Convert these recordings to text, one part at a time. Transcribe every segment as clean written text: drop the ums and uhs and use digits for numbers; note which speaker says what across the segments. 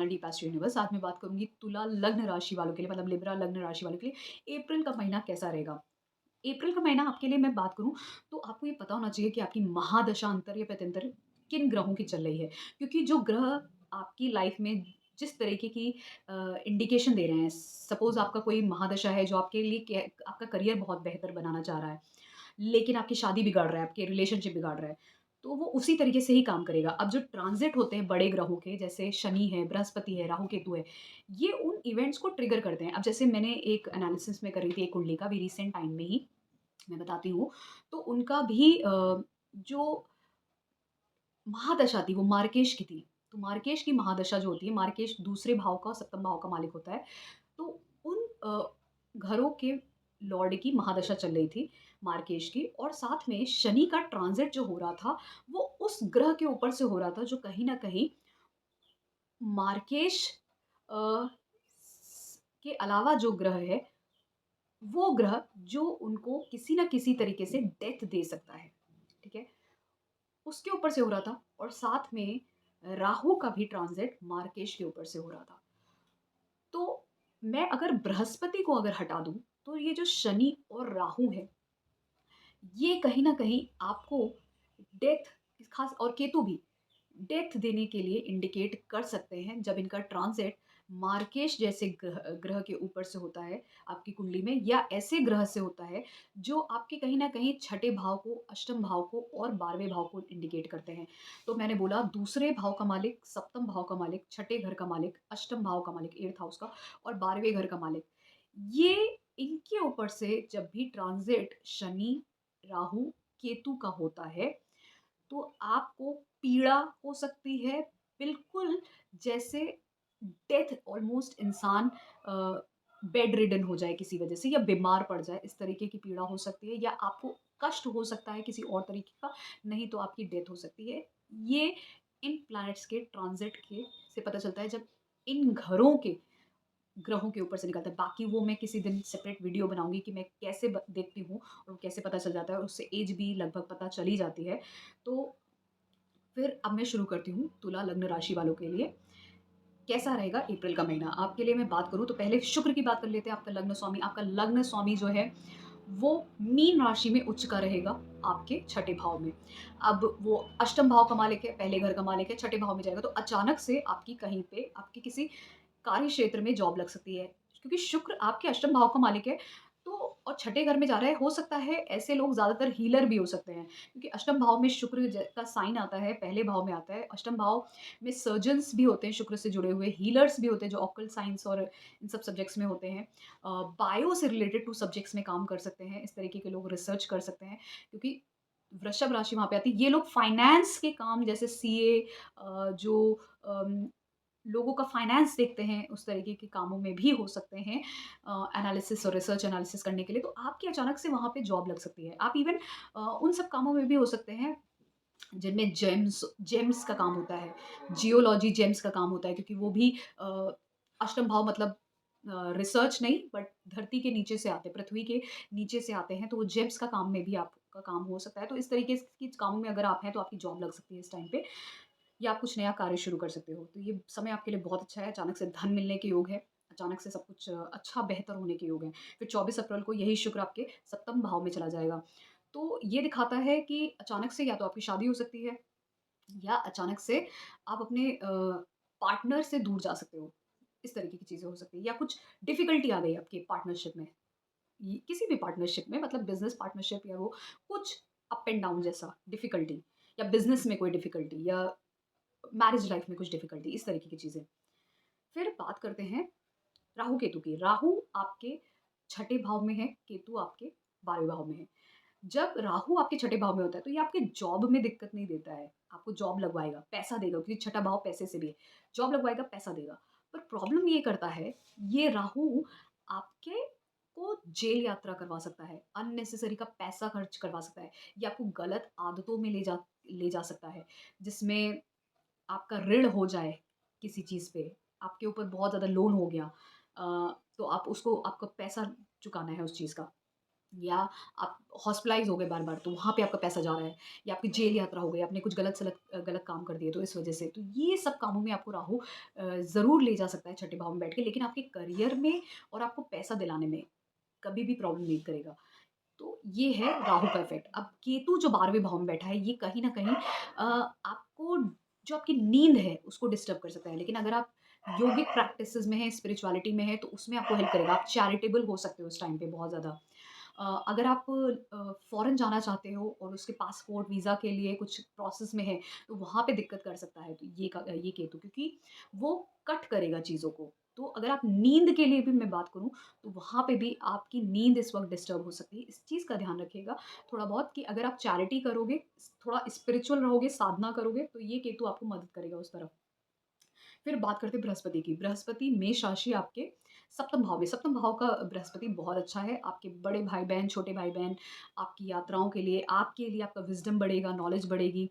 Speaker 1: Channel deep astro universe. आज मैं बात करूँगी तुला लग्न राशि वालों के लिए, मतलब लिब्रा लग्न राशि वालों के लिए अप्रैल का महीना कैसा रहेगा। अप्रैल का महीना आपके लिए मैं बात करूँ तो आपको ये पता होना चाहिए कि आपकी महादशा अंतर या प्रत्यंतर किन ग्रहों की चल रही है। क्योंकि जो ग्रह आपकी लाइफ में जिस तरीके की इंडिकेशन दे रहे हैं, सपोज़ आपका कोई महादशा है जो आपके लिए आपका करियर बहुत बेहतर बनाना चाह रहा है, लेकिन आपकी शादी बिगाड़ रहा है, आपके रिलेशनशिप बिगाड़ रहा है, तो वो उसी तरीके से ही काम करेगा। अब जो ट्रांज़िट होते हैं बड़े ग्रहों के, जैसे शनि है, बृहस्पति है, राहु केतु है, ये उन इवेंट्स को ट्रिगर करते हैं। अब जैसे मैंने एक एनालिसिस में करी थी एक कुंडली का अभी रिसेंट टाइम में ही, मैं बताती हूँ, तो उनका भी जो महादशा थी वो मार्केश की थी। तो मार्केश की महादशा जो होती है, मार्केश दूसरे भाव का, सप्तम भाव का मालिक होता है। तो उन घरों के लॉर्ड की महादशा चल रही थी मार्केश की, और साथ में शनि का ट्रांज़िट जो हो रहा था, वो उस ग्रह के ऊपर से हो रहा था जो कहीं न कहीं मार्केश अ, के अलावा जो ग्रह है, वो ग्रह जो उनको किसी न किसी तरीके से डेथ दे सकता है, ठीक है? उसके ऊपर से हो रहा था, और साथ में राहु का भी ट्रांज़िट मार्केश के ऊपर से हो रहा था। तो मैं अगर बृहस्पति को अगर हटा दूँ, तो ये जो शनि और राहु है, ये कहीं न कहीं आपको डेथ, ख़ास और केतु भी, डेथ देने के लिए इंडिकेट कर सकते हैं जब इनका ट्रांज़िट मार्केश जैसे ग्रह ग्रह के ऊपर से होता है आपकी कुंडली में, या ऐसे ग्रह से होता है जो आपके कहीं न कहीं छठे भाव को, अष्टम भाव को और 12वें भाव को इंडिकेट करते हैं। तो मैंने बोला दूसरे भाव का मालिक, सप्तम भाव का मालिक, छठे घर का मालिक, अष्टम भाव का मालिक 8th हाउस का, और 12वें घर का मालिक। ये इनके ऊपर से जब भी ट्रांज़िट शनि, राहु, केतु का होता है, तो आपको पीड़ा हो सकती है, बिल्कुल जैसे डेथ, ऑलमोस्ट इंसान बेड रिडन हो जाए किसी वजह से, या बीमार पड़ जाए, इस तरीके की पीड़ा हो सकती है, या आपको कष्ट हो सकता है किसी और तरीके का, नहीं तो आपकी डेथ हो सकती है। ये इन प्लैनेट्स के ट्रांज़िट के से पता चलता है जब इन घरों के ग्रहों के ऊपर से निकलता है। बाकी वो मैं किसी दिन सेपरेट वीडियो बनाऊँगी कि मैं कैसे देखती हूँ और कैसे पता चल जाता है, और उससे एज भी लगभग पता चल ही जाती है। तो फिर अब मैं शुरू करती हूँ तुला लग्न राशि वालों के लिए कैसा रहेगा अप्रैल का महीना। आपके लिए मैं बात करूँ तो पहले शुक्र की बात कर लेते हैं। आपका लग्न स्वामी जो है वो मीन राशि में उच्च का रहेगा, आपके छठे भाव में। अब वो अष्टम भाव का मालिक है, पहले घर का मालिक है, छठे भाव में जाएगा तो अचानक से आपकी कहीं पे आपकी किसी कार्य क्षेत्र में जॉब लग सकती है। क्योंकि शुक्र आपके अष्टम भाव का मालिक है, तो और छठे घर में जा रहा है, हो सकता है ऐसे लोग ज़्यादातर हीलर भी हो सकते हैं। क्योंकि अष्टम भाव में शुक्र का साइन आता है, पहले भाव में आता है। अष्टम भाव में सर्जन्स भी होते हैं शुक्र से जुड़े हुए, हीलर्स भी होते हैं जो ऑक्कल्ट साइंस और इन सब सब्जेक्ट्स में होते हैं। बायो से रिलेटेड टू सब्जेक्ट्स में काम कर सकते हैं, इस तरीके के लोग रिसर्च कर सकते हैं। क्योंकि वृषभ राशि वहाँ पे आती है। ये लोग फाइनेंस के काम जैसे सीए, जो अम, लोगों का फाइनेंस देखते हैं, उस तरीके के कामों में भी हो सकते हैं, एनालिसिस और रिसर्च एनालिसिस करने के लिए। तो आपकी अचानक से वहाँ पे जॉब लग सकती है। आप इवन उन सब कामों में भी हो सकते हैं जिनमें जेम्स जेम्स का काम होता है, जियोलॉजी जेम्स का काम होता है, क्योंकि वो भी अष्टम भाव, मतलब रिसर्च नहीं, बट धरती के नीचे से आते हैं, पृथ्वी के नीचे से आते हैं, तो वो जेम्स का काम में भी आपका काम हो सकता है। तो इस तरीके के कामों में अगर आप हैं, तो आपकी जॉब लग सकती है इस टाइम पे, या आप कुछ नया कार्य शुरू कर सकते हो। तो ये समय आपके लिए बहुत अच्छा है, अचानक से धन मिलने के योग है, अचानक से सब कुछ अच्छा बेहतर होने के योग हैं। फिर 24 अप्रैल को यही शुक्र आपके सप्तम भाव में चला जाएगा। तो ये दिखाता है कि अचानक से या तो आपकी शादी हो सकती है, या अचानक से आप अपने पार्टनर से दूर जा सकते हो। इस तरीके की चीज़ें हो सकती हैं, या कुछ डिफ़िकल्टी आ गई आपके पार्टनरशिप में। ये किसी भी पार्टनरशिप में, मतलब बिज़नेस पार्टनरशिप, या वो कुछ अप एंड डाउन जैसा डिफ़िकल्टी, या बिज़नेस में कोई डिफ़िकल्टी, या मैरिज लाइफ़ में कुछ डिफ़िकल्टी, इस तरीके की चीज़ें। फिर बात करते हैं राहु केतु की। राहु आपके छठे भाव में है, केतु आपके 12वें भाव में है। जब राहु आपके छठे भाव में होता है, तो ये आपके जॉब में दिक्कत नहीं देता है। आपको जॉब लगवाएगा, पैसा देगा, क्योंकि छठा भाव पैसे से भी है। जॉब लगवाएगा, पैसा देगा। पर प्रॉब्लम ये करता है, ये राहु आपके को जेल यात्रा करवा सकता है, अननेसेसरी का पैसा खर्च करवा सकता है, या आपको गलत आदतों में ले जा सकता है, जिसमें आपका ऋण हो जाए किसी चीज़ पे, आपके ऊपर बहुत ज़्यादा लोन हो गया, तो आप उसको, आपको पैसा चुकाना है उस चीज़ का। या आप हॉस्पिटलाइज़ हो गए बार-बार तो वहाँ पे आपका पैसा जा रहा है, या आपकी जेल यात्रा हो गई, आपने कुछ गलत काम कर दिए तो इस वज़ह से। तो ये सब कामों में आपको राहु ज़रूर ले जा सकता है छठे भाव में बैठ के, लेकिन आपके करियर में और आपको पैसा दिलाने में कभी भी प्रॉब्लम नहीं करेगा। तो ये है राहु का इफ़ेक्ट। अब केतु जो 12वें भाव में बैठा है, ये कहीं न कहीं आपको जो आपकी नींद है, उसको डिस्टर्ब कर सकता है। लेकिन अगर आप योगिक प्रैक्टिसेज़ में हैं, स्पिरिचुअलिटी में हैं, तो उसमें आपको हेल्प करेगा। आप चैरिटेबल हो सकते हो उस टाइम पे बहुत ज़्यादा। अगर आप फ़ॉरेन जाना चाहते हो और उसके पासपोर्ट, वीज़ा के लिए कुछ प्रोसेस में है, तो वहाँ पे दिक्कत कर सकता है, तो ये केतु, क्योंकि वो कट करेगा चीज़ों को। तो अगर आप नींद के लिए भी मैं बात करूँ, तो वहाँ पे भी आपकी नींद इस वक़्त डिस्टर्ब हो सकती है। इस चीज़ का ध्यान रखिएगा थोड़ा बहुत, कि अगर आप चैरिटी करोगे, थोड़ा स्पिरिचुअल रहोगे, साधना करोगे, तो ये केतु आपको मदद करेगा उस तरफ। फिर बात करते हैं बृहस्पति की। बृहस्पति मेष राशि आपके सप्तम भाव में, सप्तम भाव का बृहस्पति बहुत अच्छा है। आपके बड़े भाई-बहन, छोटे भाई-बहन, आपकी यात्राओं के लिए, आपके लिए आपका विज़डम बढ़ेगा, नॉलेज बढ़ेगी,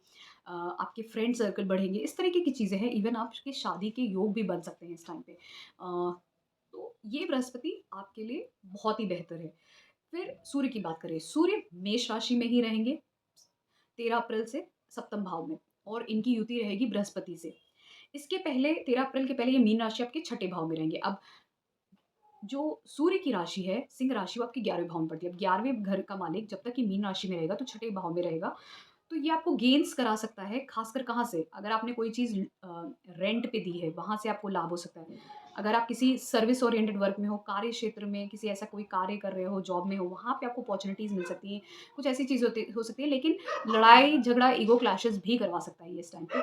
Speaker 1: आपके फ्रेंड सर्कल बढ़ेंगे, इस तरीके की चीज़ें हैं। इवन आपके शादी के योग भी बन सकते हैं इस टाइम पे। तो ये बृहस्पति आपके लिए बहुत ही बेहतर है। फिर सूर्य की बात करें, सूर्य मेष राशि में ही रहेंगे 13 अप्रैल से सप्तम भाव में, और इनकी युति रहेगी बृहस्पति से। इसके पहले 13 अप्रैल के पहले ये मीन राशि आपके छठे भाव में रहेंगे। अब जो सूर्य की राशि है, सिंह राशि, वो आपके 11वें भाव में पड़ती है। अब 11वें घर का मालिक जब तक ये मीन राशि में रहेगा, तो छठे भाव में रहेगा। तो ये आपको गेन्स करा सकता है, ख़ासकर कहाँ से? अगर आपने कोई चीज़ रेंट पे दी है, वहाँ से आपको लाभ हो सकता है। अगर आप किसी सर्विस ओरिएंटेड वर्क में हो, कार्य क्षेत्र में किसी ऐसा कोई कार्य कर रहे हो, जॉब में हो, वहाँ पे आपको अपॉर्च्युनिटीज़ मिल सकती हैं। कुछ ऐसी चीज़ होती हो सकती है, लेकिन लड़ाई, झगड़ा, ईगो क्लैशेज़ भी करवा सकता है ये इस टाइम पे।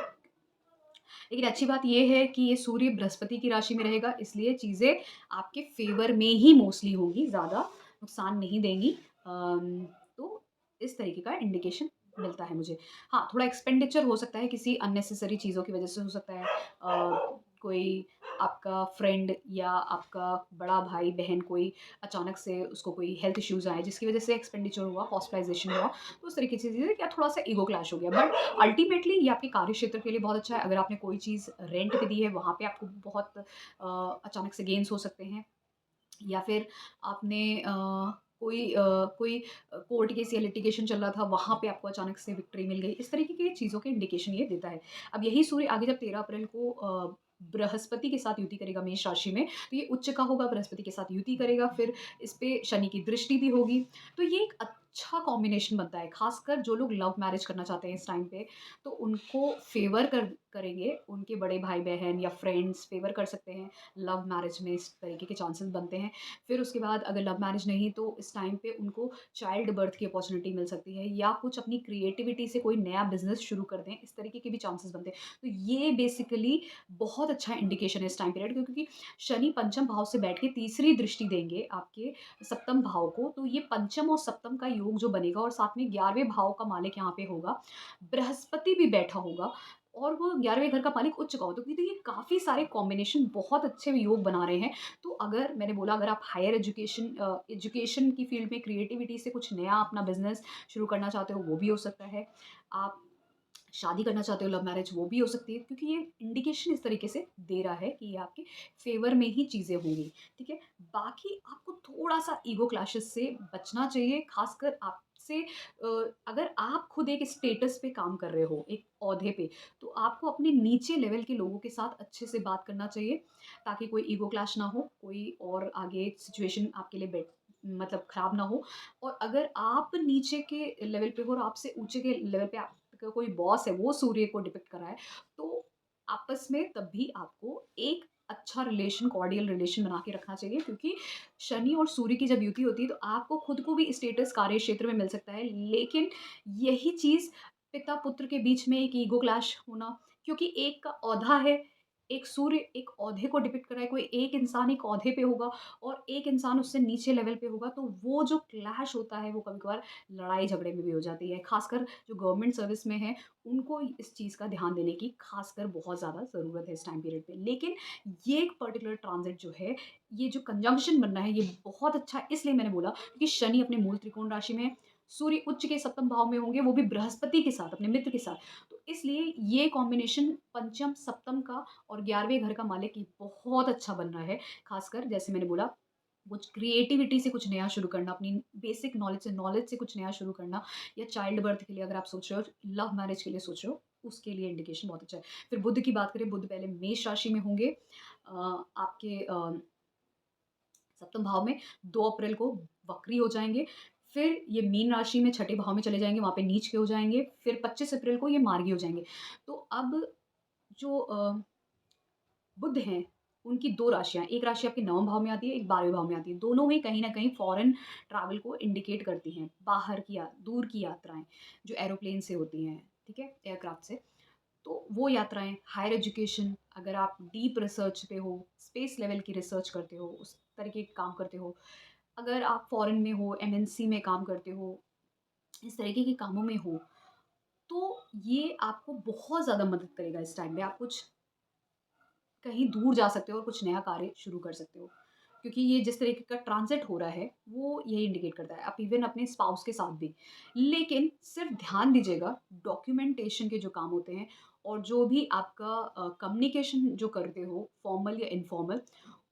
Speaker 1: लेकिन अच्छी बात ये है कि ये सूर्य बृहस्पति की राशि में रहेगा, इसलिए चीज़ें आपके फ़ेवर में ही मोस्टली होंगी, ज़्यादा नुकसान नहीं देंगी। तो इस तरीके का इंडिकेशन मिलता है मुझे। हाँ, थोड़ा एक्सपेंडिचर हो सकता है, किसी अननेसेसरी चीज़ों की वज़ह से हो सकता है। कोई आपका फ्रेंड या आपका बड़ा भाई-बहन कोई अचानक से उसको कोई हेल्थ इश्यूज़ आए, जिसकी वज़ह से एक्सपेंडिचर हुआ, हॉस्पिटलाइज़ेशन हुआ, तो उस तरीके की चीज़ें, क्या थोड़ा-सा ईगो क्लैश हो गया। बट अल्टीमेटली ये आपके कार्य क्षेत्र के लिए बहुत अच्छा है। अगर आपने कोई चीज़ रेंट पे दी है, वहाँ पे आपको बहुत अचानक से गेन्स हो सकते हैं, या फिर आपने कोई कोर्ट केस या लिटिगेशन चल रहा था, वहाँ पे आपको अचानक से विक्ट्री मिल गई। इस तरीके की चीज़ों के इंडिकेशन ये देता है। अब यही सूर्य आगे जब 13 अप्रैल को बृहस्पति के साथ युति करेगा मेष राशि में, तो ये उच्च का होगा, बृहस्पति के साथ युति करेगा, फिर इस पे शनि की दृष्टि भी होगी। तो ये एक अच्छा कॉम्बिनेशन बनता है, ख़ासकर जो लोग लव मैरिज करना चाहते हैं इस टाइम पे, तो उनको फ़ेवर करेंगे, उनके बड़े भाई-बहन या फ्रेंड्स फ़ेवर कर सकते हैं। लव मैरिज में इस तरीके के चांसेस बनते हैं। फिर उसके बाद अगर लव मैरिज नहीं, तो इस टाइम पे उनको चाइल्ड बर्थ की अपॉर्च्युनिटी मिल सकती है, या कुछ अपनी क्रिएटिविटी से कोई नया बिज़नेस शुरू कर दें, इस तरीके के भी चांसेस बनते हैं। तो ये बेसिकली बहुत अच्छा इंडिकेशन है इस टाइम पीरियड, क्योंकि शनि पंचम भाव से बैठ के तीसरी दृष्टि देंगे आपके सप्तम भाव को, तो ये पंचम और सप्तम का योग जो बनेगा, और साथ में 11वें भाव का मालिक यहाँ पे होगा, बृहस्पति भी बैठा होगा, और वो 11वें घर का मालिक उच्च का हो, तो ये काफ़ी सारे कॉम्बिनेशन बहुत अच्छे योग बना रहे हैं। तो अगर मैंने बोला, अगर आप हायर एजुकेशन की फ़ील्ड में क्रिएटिविटी से कुछ नया अपना बिज़नेस शुरू करना चाहते हो, वो भी हो सकता है। आप शादी करना चाहते हो, लव मैरिज, वो भी हो सकती है, क्योंकि ये इंडिकेशन इस तरीके से दे रहा है कि ये आपके फ़ेवर में ही चीज़ें होंगी, ठीक है? बाकी आपको थोड़ा-सा ईगो क्लैशेज़ से बचना चाहिए, ख़ासकर आपसे अगर आप खुद एक स्टेटस पे काम कर रहे हो, एक ओहदे पे, तो आपको अपने नीचे लेवल के लोगों के साथ अच्छे से बात करना चाहिए, ताकि कोई ईगो क्लैश ना हो, कोई और आगे सिचुएशन आपके लिए मतलब खराब ना हो। और अगर आप नीचे के लेवल पे हो और आपसे ऊँचे के लेवल पे आपका कोई बॉस है, वो सूर्य को डिपिक्ट कर रहा है, तो आपस में तब भी आपको एक अच्छा रिलेशन, कॉर्डियल रिलेशन बना के रखना चाहिए, क्योंकि शनि और सूर्य की जब युति होती है, तो आपको खुद को भी स्टेटस कार्य क्षेत्र में मिल सकता है। लेकिन यही चीज़ पिता-पुत्र के बीच में एक ईगो क्लैश होना, क्योंकि एक का ओहदा है, एक सूर्य एक ओहदे को डिपिक्ट कर रहा है, कोई एक इंसान एक ओहदे पे होगा और एक इंसान उससे नीचे लेवल पे होगा, तो वो जो क्लैश होता है, वो कभी-कभार लड़ाई-झगड़े में भी हो जाती है। ख़ासकर जो गवर्नमेंट सर्विस में हैं, उनको इस चीज़ का ध्यान देने की ख़ासकर बहुत ज़्यादा ज़रूरत है इस टाइम पीरियड पे। लेकिन ये एक पर्टिकुलर ट्रांज़िट जो है, ये जो कंजंक्शन बनना है, ये बहुत अच्छा है, इसलिए मैंने बोला, क्योंकि शनि अपने मूल त्रिकोण राशि में है, सूर्य उच्च के सप्तम भाव में होंगे, वो भी बृहस्पति के साथ, अपने मित्र के साथ। तो इसलिए ये कॉम्बिनेशन पंचम, सप्तम का और 11वें घर का मालिक, ये बहुत अच्छा बन रहा है। ख़ासकर जैसे मैंने बोला, कुछ क्रिएटिविटी से कुछ नया शुरू करना, अपनी बेसिक नॉलेज से कुछ नया शुरू करना, या चाइल्ड बर्थ के लिए अगर आप सोच रहे हो, लव मैरिज के लिए सोच रहे हो, उसके लिए इंडिकेशन बहुत अच्छा है। फिर बुध की बात करें, बुध पहले मेष राशि में होंगे, आपके सप्तम भाव में, 2 अप्रैल को वक्री हो जाएँगे। फिर ये मीन राशि में छठे भाव में चले जाएँगे, वहाँ पे नीच के हो जाएँगे। फिर 25 अप्रैल को ये मार्गी हो जाएँगे। तो अब जो बुध हैं, उनकी 2 राशियाँ, एक राशि आपके 9वें भाव में आती है, एक 12वें भाव में आती है। दोनों ही कहीं न कहीं फ़ॉरेन ट्रैवल को इंडिकेट करती हैं, बाहर की या दूर की यात्राएँ, जो एरोप्लेन से होती हैं, ठीक है? एयरक्राफ्ट से। तो वो यात्राएँ, हायर एजुकेशन, अगर आप डीप रिसर्च पे हो, स्पेस लेवल की रिसर्च करते हो, उस तरीके के काम करते हो, अगर आप फ़ॉरेन में हो, एमएनसी में काम करते हो, इस तरीके के कामों में हो, तो ये आपको बहुत ज़्यादा मदद करेगा इस टाइम पे। आप कुछ कहीं दूर जा सकते हो और कुछ नया कार्य शुरू कर सकते हो। क्योंकि ये जिस तरीके का ट्रांज़िट हो रहा है, वो यही इंडिकेट करता है। आप इवन अपने स्पाउस के साथ भी। लेकिन सिर्फ़ ध्यान दीजिएगा, डॉक्यूमेंटेशन के जो काम होते हैं और जो भी आपका कम्युनिकेशन जो करते हो, फ़ॉर्मल या इनफ़ॉर्मल,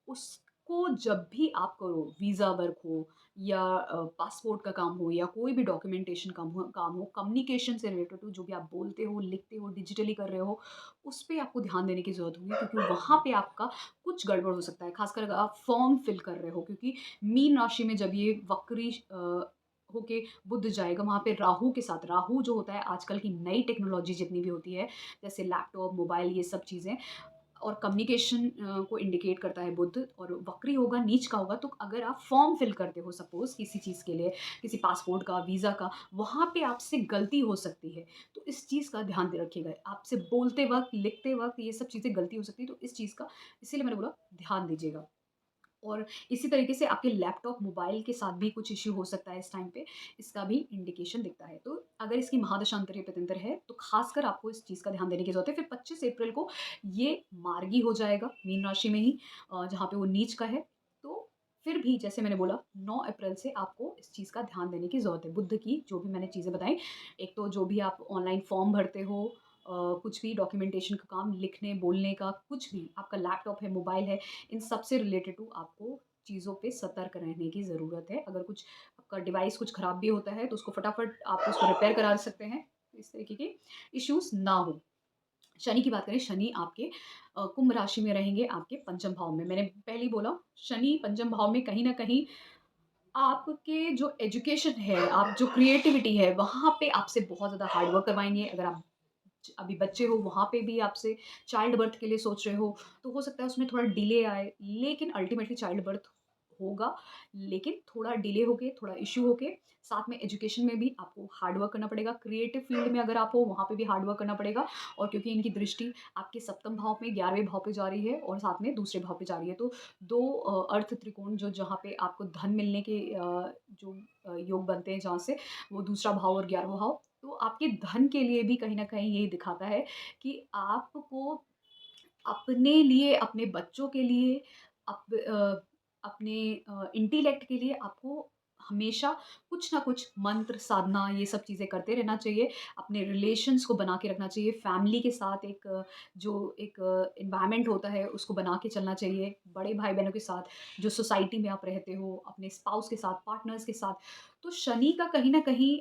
Speaker 1: उसको जब भी आप करो, वीज़ा वर्क हो या पासपोर्ट का काम हो या कोई भी डॉक्यूमेंटेशन काम हो, कम्युनिकेशन से रिलेटेड हो, जो भी आप बोलते हो, लिखते हो, डिजिटली कर रहे हो, उस पे आपको ध्यान देने की ज़रूरत होगी, क्योंकि वहाँ पे आपका कुछ गड़बड़ हो सकता है। ख़ासकर अगर आप फॉर्म फिल कर रहे हो, क्योंकि मीन राशि में जब ये वक्री होके बुध जाएगा, वहाँ पे राहु के साथ, राहु जो होता है आजकल की नई टेक्नोलॉजी जितनी भी होती है, जैसे लैपटॉप, मोबाइल, ये सब चीज़ें, और कम्युनिकेशन को इंडिकेट करता है बुध, और वक्री होगा, नीच का होगा। तो अगर आप फॉर्म फिल करते हो सपोज़ किसी चीज़ के लिए, किसी पासपोर्ट का, वीज़ा का, वहाँ पे आपसे गलती हो सकती है। तो इस चीज़ का ध्यान दे रखिएगा। आपसे बोलते वक़्त, लिखते वक़्त ये सब चीज़ें गलती हो सकती है, तो इस चीज़ का इसीलिए मैंने बोला ध्यान दीजिएगा। और इसी तरीके से आपके लैपटॉप, मोबाइल के साथ भी कुछ इश्यू हो सकता है इस टाइम पे, इसका भी इंडिकेशन दिखता है। तो अगर इसकी महादशा अंतर्य-प्रत्यंतर है, तो ख़ासकर आपको इस चीज़ का ध्यान देने की ज़रूरत है। फिर 25 अप्रैल को ये मार्गी हो जाएगा मीन राशि में ही, जहाँ पे वो नीच का है। तो फिर भी जैसे मैंने बोला, 9 अप्रैल से आपको इस चीज़ का ध्यान देने की ज़रूरत है। बुध की जो भी मैंने चीज़ें बताई, एक तो जो भी आप ऑनलाइन फ़ॉर्म भरते हो, कुछ भी डॉक्यूमेंटेशन का काम, लिखने, बोलने का, कुछ भी, आपका लैपटॉप है, मोबाइल है, इन सब से रिलेटेड टू आपको चीज़ों पे सतर्क रहने की ज़रूरत है। अगर कुछ आपका डिवाइस कुछ ख़राब भी होता है, तो उसको फटाफट आप उसको रिपेयर करा सकते हैं। इस तरीके के इश्यूज़ ना हो। शनि की बात करें, शनि आपके कुंभ राशि में रहेंगे, आपके पंचम भाव में। मैंने पहले ही बोला, शनि पंचम भाव में कहीं न कहीं आपके जो एजुकेशन है, आप जो क्रिएटिविटी है, वहाँ पे आपसे बहुत ज़्यादा हार्ड वर्क करवाएँगे। अगर आप अभी बच्चे हो, वहाँ पे भी आपसे चाइल्ड बर्थ के लिए सोच रहे हो, तो हो सकता है उसमें थोड़ा डिले आए, लेकिन अल्टीमेटली चाइल्ड बर्थ होगा, लेकिन थोड़ा डिले होके, थोड़ा इश्यू होके, साथ में एजुकेशन में भी आपको हार्ड वर्क करना पड़ेगा। क्रिएटिव फील्ड में अगर आप हो, वहाँ पे भी हार्ड वर्क करना पड़ेगा, और क्योंकि इनकी दृष्टि आपके सप्तम भाव में, 11वें भाव पे जा रही है और साथ में दूसरे भाव पे जा रही है, तो 2 अर्थ त्रिकोण, जो जहाँ पे आपको धन मिलने के जो योग बनते हैं जहाँ से, वो दूसरा भाव और 11वाँ भाव। तो आपके धन के लिए भी कहीं न कहीं यही दिखाता है कि आपको अपने लिए, अपने बच्चों के लिए, अपने इंटेलेक्ट के लिए आपको हमेशा कुछ ना कुछ मंत्र, साधना, ये सब चीज़ें करते रहना चाहिए। अपने रिलेशंस को बना के रखना चाहिए। फैमिली के साथ एक जो एक एनवायरनमेंट होता है, उसको बना के चलना चाहिए। बड़े भाई-बहनों के साथ, जो सोसाइटी में आप रहते हो, अपने स्पाउस के साथ, पार्टनर्स के साथ। तो शनि का कहीं न कहीं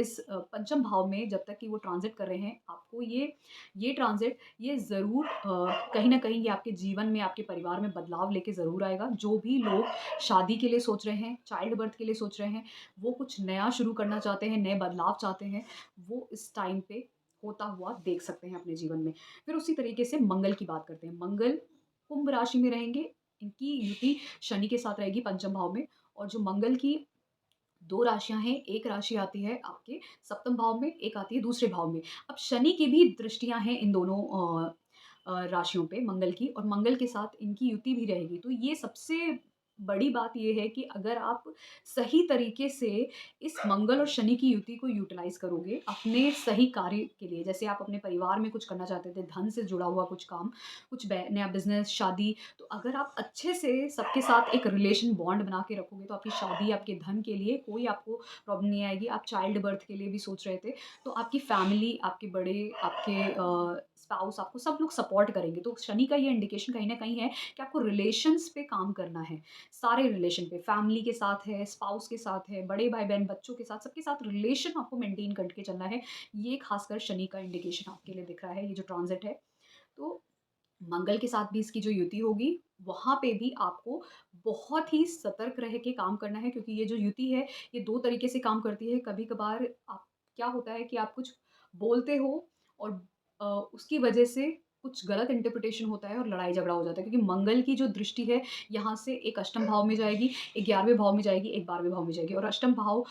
Speaker 1: इस पंचम भाव में जब तक कि वो ट्रांज़िट कर रहे हैं, आपको ये ट्रांज़िट, ये ज़रूर कहीं न कहीं ये आपके जीवन में, आपके परिवार में बदलाव लेके ज़रूर आएगा। जो भी लोग शादी के लिए सोच रहे हैं, चाइल्ड बर्थ के लिए सोच रहे हैं, वो कुछ नया शुरू करना चाहते हैं, नए बदलाव चाहते हैं, वो इस टाइम पे होता हुआ देख सकते हैं अपने जीवन में। फिर उसी तरीके से मंगल की बात करते हैं। मंगल कुंभ राशि में रहेंगे, इनकी युति शनि के साथ रहेगी पंचम भाव में, और जो मंगल की 2 राशियाँ हैं, एक राशि आती है आपके सप्तम भाव में, एक आती है दूसरे भाव में। अब शनि की भी दृष्टियाँ हैं इन दोनों राशियों पे, मंगल की, और मंगल के साथ इनकी युति भी रहेगी। तो ये सबसे बड़ी बात ये है कि अगर आप सही तरीके से इस मंगल और शनि की युति को यूटिलाइज़ करोगे अपने सही कार्य के लिए, जैसे आप अपने परिवार में कुछ करना चाहते थे, धन से जुड़ा हुआ कुछ काम, कुछ नया बिज़नेस, शादी, तो अगर आप अच्छे से सबके साथ एक रिलेशन बॉन्ड बना के रखोगे, तो आपकी शादी, आपके धन के लिए कोई आपको प्रॉब्लम नहीं आएगी। आप चाइल्ड बर्थ के लिए भी सोच रहे थे, तो आपकी फैमिली, आपके बड़े, आपके स्पाउस आपको सब लोग सपोर्ट करेंगे। तो शनि का ये इंडिकेशन कहीं न कहीं है कि आपको रिलेशंस पे काम करना है। सारे रिलेशन पे, फैमिली के साथ है, स्पाउस के साथ है, बड़े भाई-बहन, बच्चों के साथ, सबके साथ रिलेशन आपको मेंटेन करके चलना है। ये खासकर शनि का इंडिकेशन आपके लिए दिख रहा है, ये जो ट्रांज़िट है। तो मंगल के साथ भी इसकी जो युति होगी, वहाँ पे भी आपको बहुत ही सतर्क रह के काम करना है, क्योंकि ये जो युति है, ये 2 तरीके से काम करती है। कभी-कभार आप क्या होता है कि आप कुछ बोलते हो और उसकी वजह से कुछ गलत इंटरप्रिटेशन होता है और लड़ाई-झगड़ा हो जाता है, क्योंकि मंगल की जो दृष्टि है, यहाँ से एक अष्टम भाव में जाएगी, एक 11वें भाव में जाएगी, एक 12वें भाव में जाएगी, और अष्टम भाव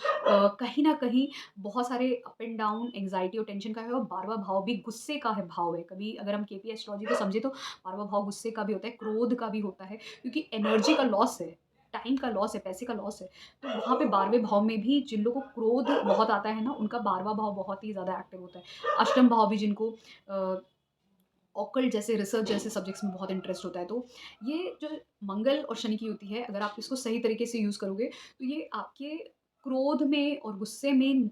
Speaker 1: कहीं न कहीं बहुत सारे अप एंड डाउन, एंग्ज़ायटी और टेंशन का है, और 12वां भाव भी गुस्से का है भाव है। कभी अगर हम केपी एस्ट्रोलॉजी को समझे तो 12वां भाव गुस्से का भी होता है, क्रोध का भी होता है, क्योंकि एनर्जी का लॉस है, टाइम का लॉस है, पैसे का लॉस है। तो वहाँ पे 12वें भाव में भी जिन लोगों को क्रोध बहुत आता है ना, उनका 12वां भाव बहुत ही ज़्यादा एक्टिव होता है। अष्टम भाव भी जिनको ऑकल्ट जैसे रिसर्च जैसे सब्जेक्ट्स में बहुत इंटरेस्ट होता है, तो ये जो मंगल और शनि की युति है, अगर आप इसको सही तरीके से यूज़ करोगे, तो ये आपके क्रोध में और गुस्से में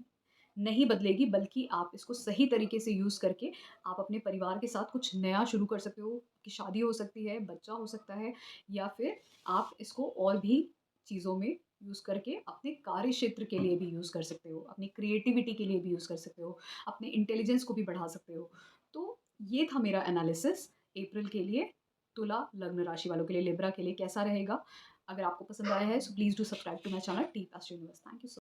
Speaker 1: नहीं बदलेगी, बल्कि आप इसको सही तरीके से यूज़ करके आप अपने परिवार के साथ कुछ नया शुरू कर सकते हो, कि शादी हो सकती है, बच्चा हो सकता है, या फिर आप इसको और भी चीज़ों में यूज़ करके अपने कार्य क्षेत्र के लिए भी यूज़ कर सकते हो, अपनी क्रिएटिविटी के लिए भी यूज़ कर सकते हो, अपने इंटेलिजेंस को भी बढ़ा सकते हो। तो ये था मेरा एनालिसिस अप्रैल के लिए, तुला लग्न राशि वालों के लिए, लिब्रा के लिए कैसा रहेगा। अगर आपको पसंद आया है, so please do subscribe to my channel T Past Universe. Thank you so